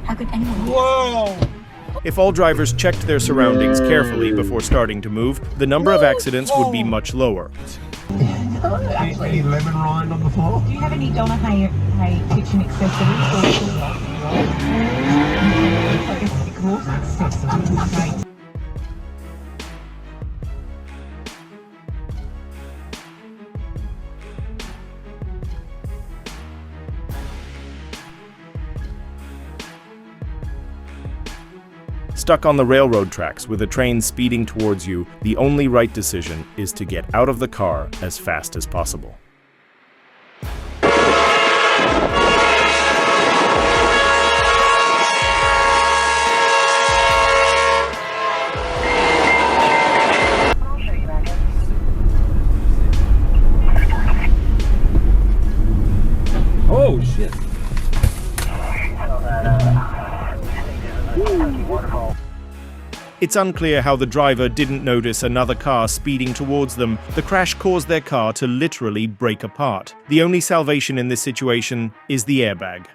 How could anyone? Whoa! If all drivers checked their surroundings carefully before starting to move, the number of accidents would be much lower. Any lemon rind on the floor? Do you have any Donna Hay kitchen accessories? I guess exhaust accessories. Great. Stuck on the railroad tracks with a train speeding towards you, the only right decision is to get out of the car as fast as possible. Oh, shit. It's unclear how the driver didn't notice another car speeding towards them. The crash caused their car to literally break apart. The only salvation in this situation is the airbag.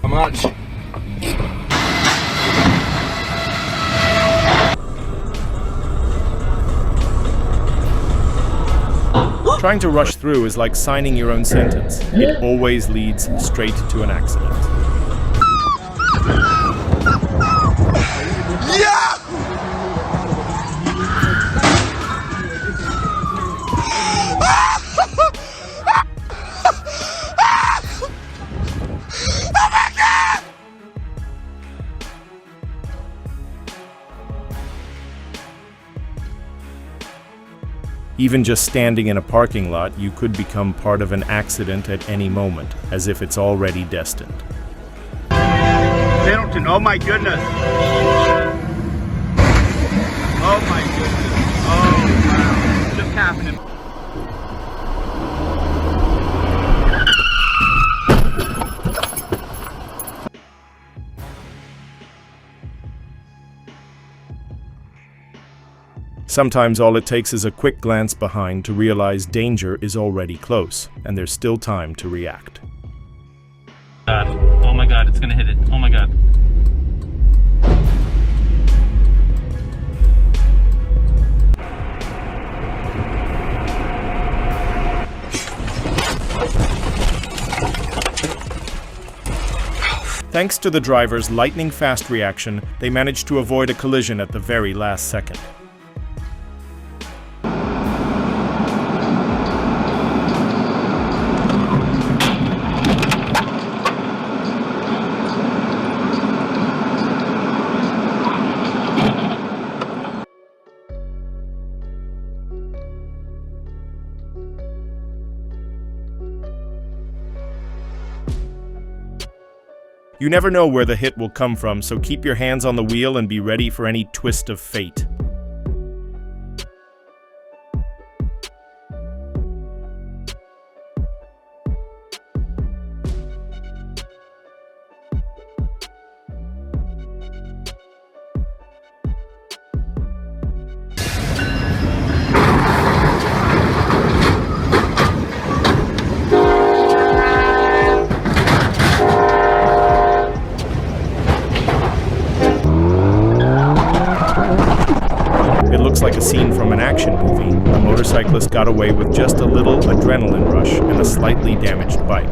How much? Trying to rush through is like signing your own sentence. It always leads straight to an accident. Yeah! Even just standing in a parking lot, you could become part of an accident at any moment, as if it's already destined. Middleton, oh my goodness. Oh my goodness. Oh wow. Just happening. Sometimes all it takes is a quick glance behind to realize danger is already close, and there's still time to react. God. Oh my God, it's gonna hit it. Oh my God. Thanks to the driver's lightning-fast reaction, they managed to avoid a collision at the very last second. You never know where the hit will come from, so keep your hands on the wheel and be ready for any twist of fate. Like a scene from an action movie. The motorcyclist got away with just a little adrenaline rush and a slightly damaged bike.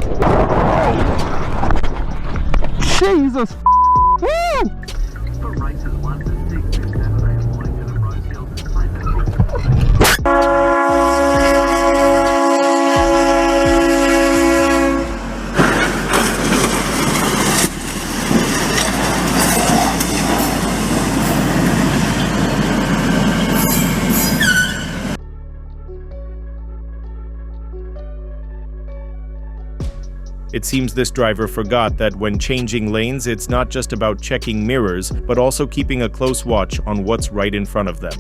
Jesus! Woo! It seems this driver forgot that when changing lanes, it's not just about checking mirrors, but also keeping a close watch on what's right in front of them.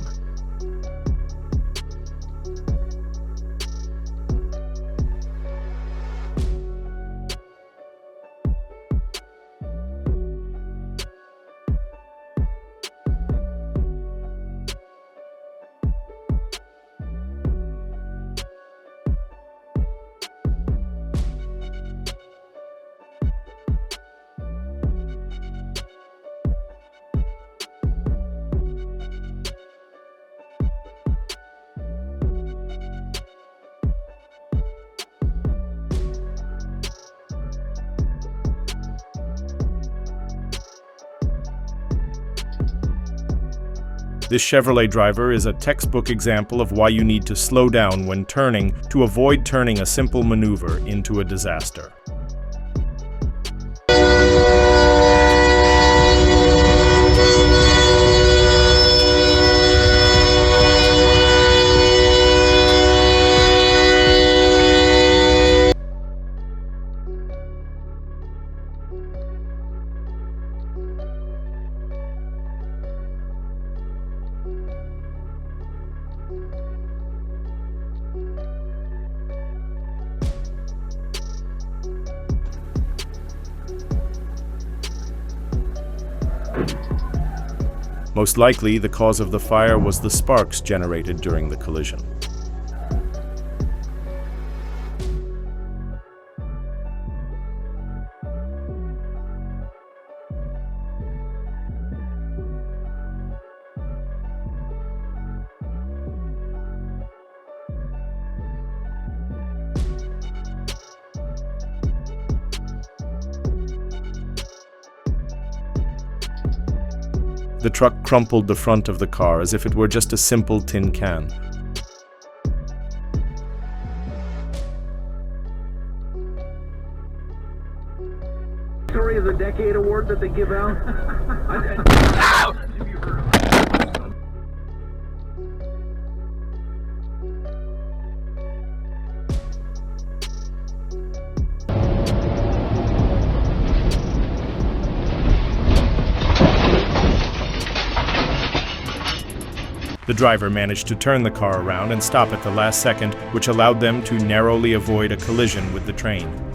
This Chevrolet driver is a textbook example of why you need to slow down when turning to avoid turning a simple maneuver into a disaster. Most likely, the cause of the fire was the sparks generated during the collision. The truck crumpled the front of the car as if it were just a simple tin can. Story of the Decade Award that they give out. The driver managed to turn the car around and stop at the last second, which allowed them to narrowly avoid a collision with the train.